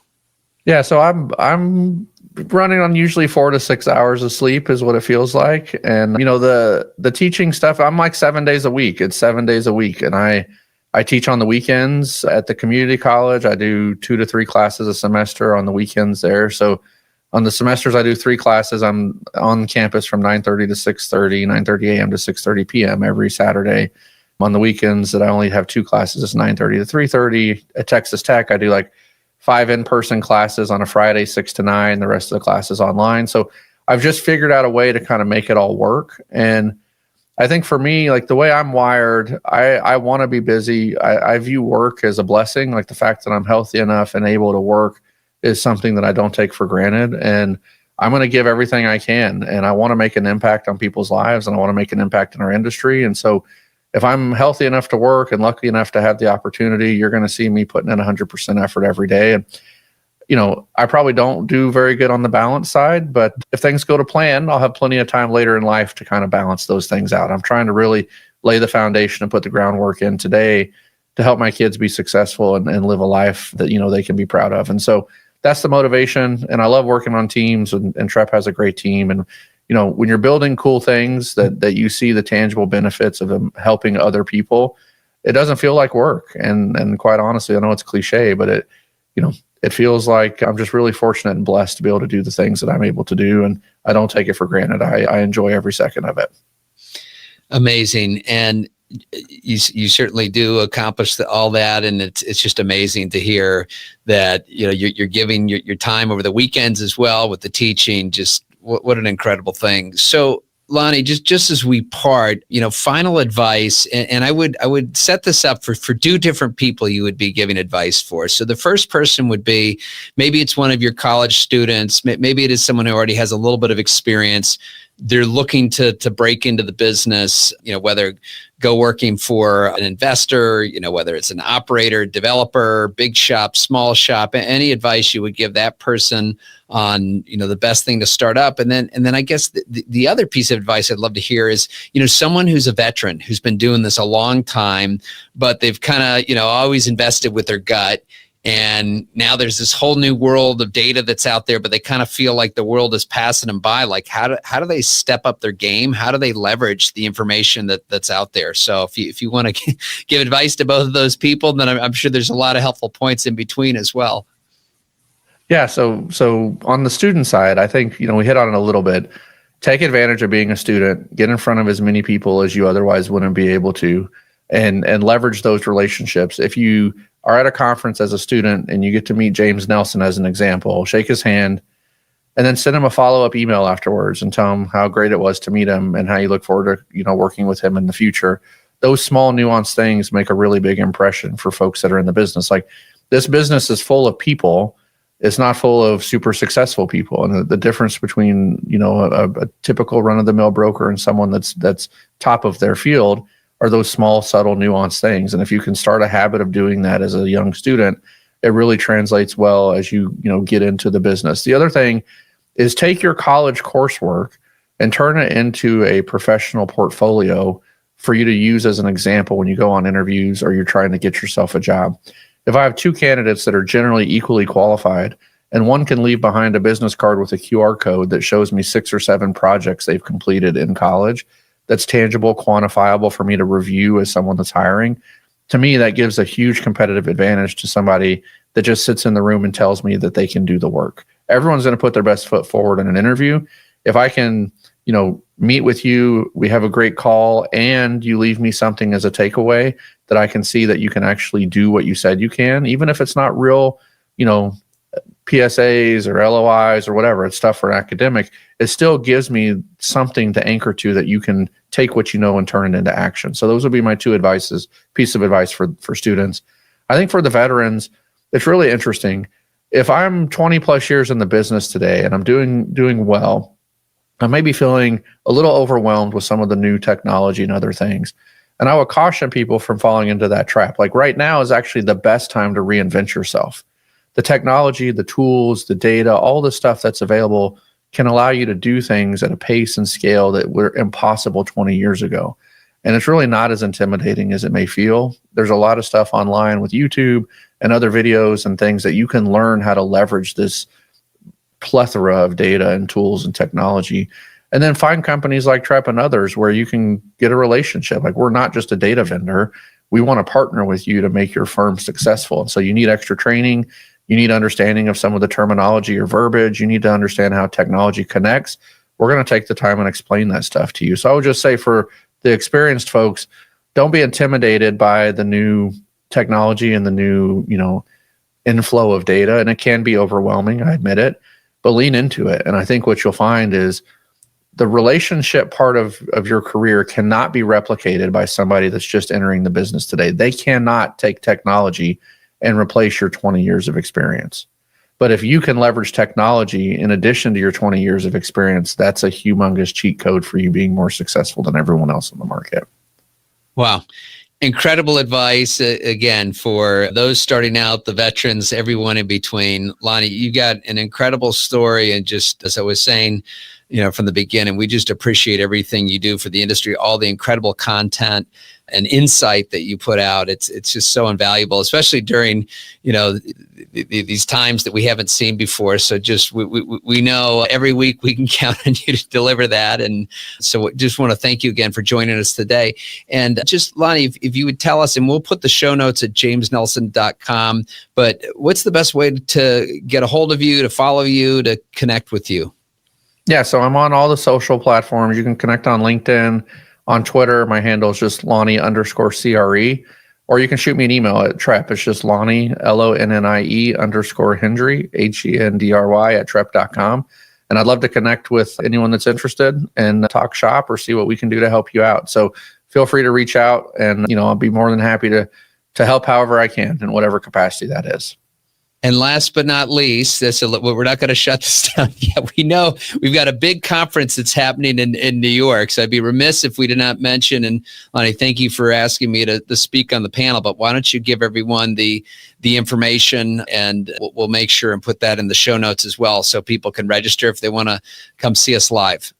Yeah, so I'm running on usually 4 to 6 hours of sleep is what it feels like. And, the teaching stuff, I'm like 7 days a week. It's 7 days a week. And I teach on the weekends at the community college. I do 2 to 3 classes a semester on the weekends there. So on the semesters, I do 3 classes. I'm on campus from 9:30 to 6:30, 9:30 a.m. to 6:30 p.m. every Saturday. On the weekends that I only have 2 classes, it's 9:30 to 3:30. At Texas Tech, I do like 5 in-person classes on a Friday, 6 to 9, the rest of the classes online. So I've just figured out a way to kind of make it all work. And I think for me, like the way I'm wired, I want to be busy. I view work as a blessing. Like the fact that I'm healthy enough and able to work is something that I don't take for granted. And I'm going to give everything I can. And I want to make an impact on people's lives and I want to make an impact in our industry. And so if I'm healthy enough to work and lucky enough to have the opportunity, you're going to see me putting in 100% effort every day. And, I probably don't do very good on the balance side, but if things go to plan, I'll have plenty of time later in life to kind of balance those things out. I'm trying to really lay the foundation and put the groundwork in today to help my kids be successful and live a life that, they can be proud of. And so that's the motivation. And I love working on teams and Trepp has a great team. And when you're building cool things that you see the tangible benefits of them helping other people, it doesn't feel like work. And quite honestly, I know it's cliche, but it feels like I'm just really fortunate and blessed to be able to do the things that I'm able to do. And I don't take it for granted. I enjoy every second of it. Amazing. And you certainly do accomplish all that. And it's just amazing to hear that, you're giving your time over the weekends as well with the teaching. Just what an incredible thing. So Lonnie, just as we part, final advice, and I would set this up for 2 different people you would be giving advice for. So the first person would be, maybe it's one of your college students, maybe it is someone who already has a little bit of experience. They're looking to break into the business, whether go working for an investor, whether it's an operator, developer, big shop, small shop, any advice you would give that person on, the best thing to start up. And then I guess the other piece of advice I'd love to hear is, someone who's a veteran, who's been doing this a long time, but they've kind of, always invested with their gut. And now there's this whole new world of data that's out there, but they kind of feel like the world is passing them by. Like, how do they step up their game? How do they leverage the information that's out there? So if you want to give advice to both of those people, then I'm sure there's a lot of helpful points in between as well. Yeah. So on the student side, I think, we hit on it a little bit. Take advantage of being a student, get in front of as many people as you otherwise wouldn't be able to, and leverage those relationships. If you are at a conference as a student and you get to meet James Nelson as an example, shake his hand and then send him a follow-up email afterwards and tell him how great it was to meet him and how you look forward to, working with him in the future. Those small nuanced things make a really big impression for folks that are in the business. Like, this business is full of people. It's not full of super successful people. And the difference between, a typical run-of-the-mill broker and someone that's top of their field are those small, subtle, nuanced things. And if you can start a habit of doing that as a young student, it really translates well as you get into the business. The other thing is, take your college coursework and turn it into a professional portfolio for you to use as an example when you go on interviews or you're trying to get yourself a job. If I have two candidates that are generally equally qualified, and one can leave behind a business card with a QR code that shows me 6 or 7 projects they've completed in college, that's tangible, quantifiable for me to review as someone that's hiring, to me, that gives a huge competitive advantage to somebody that just sits in the room and tells me that they can do the work. Everyone's going to put their best foot forward in an interview. If I can, meet with you, we have a great call, and you leave me something as a takeaway that I can see that you can actually do what you said you can, even if it's not real, PSAs or LOIs or whatever, it's stuff for academic, it still gives me something to anchor to that you can take what you know and turn it into action. So those would be my two piece of advice for students. I think for the veterans, it's really interesting. If I'm 20 plus years in the business today and I'm doing well, I may be feeling a little overwhelmed with some of the new technology and other things. And I would caution people from falling into that trap. Like, right now is actually the best time to reinvent yourself. The technology, the tools, the data, all the stuff that's available can allow you to do things at a pace and scale that were impossible 20 years ago. And it's really not as intimidating as it may feel. There's a lot of stuff online with YouTube and other videos and things that you can learn how to leverage this plethora of data and tools and technology. And then find companies like Trepp and others where you can get a relationship. Like, we're not just a data vendor. We want to partner with you to make your firm successful. And so you need extra training. You need understanding of some of the terminology or verbiage. You need to understand how technology connects. We're going to take the time and explain that stuff to you. So I would just say, for the experienced folks, don't be intimidated by the new technology and the new, inflow of data. And it can be overwhelming, I admit it, but lean into it. And I think what you'll find is the relationship part of your career cannot be replicated by somebody that's just entering the business today. They cannot take technology and replace your 20 years of experience. But if you can leverage technology in addition to your 20 years of experience, that's a humongous cheat code for you being more successful than everyone else in the market. Wow. Incredible advice, again, for those starting out, the veterans, everyone in between. Lonnie, you got an incredible story. And just as I was saying, from the beginning, we just appreciate everything you do for the industry, all the incredible content and insight that you put out. It's just so invaluable, especially during, these times that we haven't seen before. So just, we know every week we can count on you to deliver that. And so just want to thank you again for joining us today. And just, Lonnie, if you would tell us, and we'll put the show notes at jamesnelson.com, but what's the best way to get a hold of you, to follow you, to connect with you? Yeah, so I'm on all the social platforms. You can connect on LinkedIn, on Twitter. My handle is just Lonnie_CRE, or you can shoot me an email at Trepp. It's just Lonnie, LONNIE _Hendry, HENDRY at Trepp.com. And I'd love to connect with anyone that's interested and talk shop or see what we can do to help you out. So feel free to reach out, and I'll be more than happy to help however I can in whatever capacity that is. And last but not least, we're not going to shut this down yet. We know we've got a big conference that's happening in New York. So I'd be remiss if we did not mention, and Lonnie, thank you for asking me to speak on the panel, but why don't you give everyone the information, and we'll make sure and put that in the show notes as well, so people can register if they want to come see us live.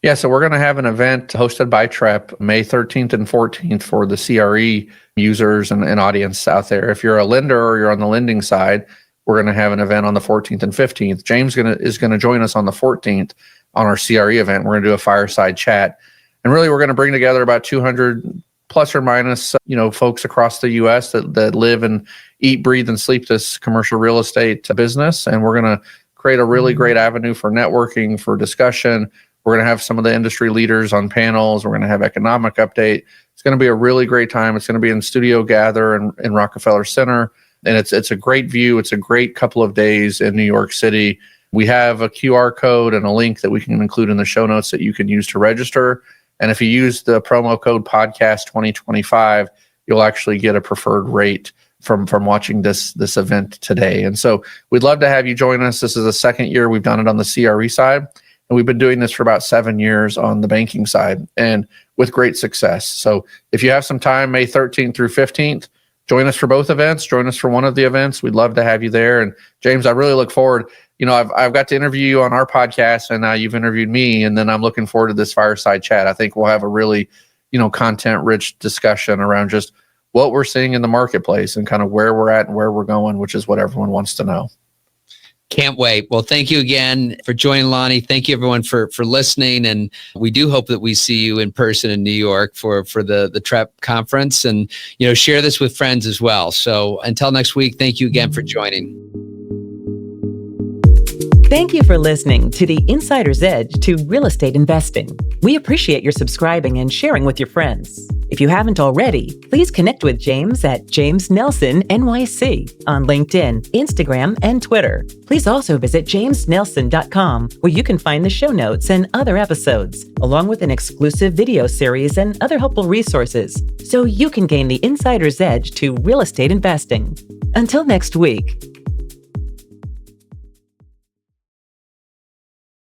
Yeah, so we're going to have an event hosted by Trepp May 13th and 14th for the CRE users and audience out there. If you're a lender or you're on the lending side, we're going to have an event on the 14th and 15th. James is going to join us on the 14th on our CRE event. We're going to do a fireside chat. And really, we're going to bring together about 200 plus or minus, folks across the U.S. that live and eat, breathe, and sleep this commercial real estate business. And we're going to create a really great avenue for networking, for discussion. We're going to have some of the industry leaders on panels. We're going to have economic update. It's going to be a really great time. It's going to be in Studio Gather in Rockefeller Center. And it's a great view. It's a great couple of days in New York City. We have a QR code and a link that we can include in the show notes that you can use to register. And if you use the promo code podcast 2025, you'll actually get a preferred rate from watching this event today. And so we'd love to have you join us. This is the second year we've done it on the CRE side. And we've been doing this for about 7 years on the banking side and with great success. So if you have some time, May 13th through 15th, join us for both events. Join us for one of the events. We'd love to have you there. And James, I really look forward. I've got to interview you on our podcast, and now you've interviewed me, and then I'm looking forward to this fireside chat. I think we'll have a really, content-rich discussion around just what we're seeing in the marketplace and kind of where we're at and where we're going, which is what everyone wants to know. Can't wait. Well, thank you again for joining, Lonnie. Thank you, everyone, for listening. And we do hope that we see you in person in New York for the Trepp conference, and share this with friends as well. So until next week, thank you again for joining. Thank you for listening to the Insider's Edge to Real Estate Investing. We appreciate your subscribing and sharing with your friends. If you haven't already, please connect with James at James Nelson NYC on LinkedIn, Instagram, and Twitter. Please also visit jamesnelson.com, where you can find the show notes and other episodes, along with an exclusive video series and other helpful resources, so you can gain the insider's edge to real estate investing. Until next week.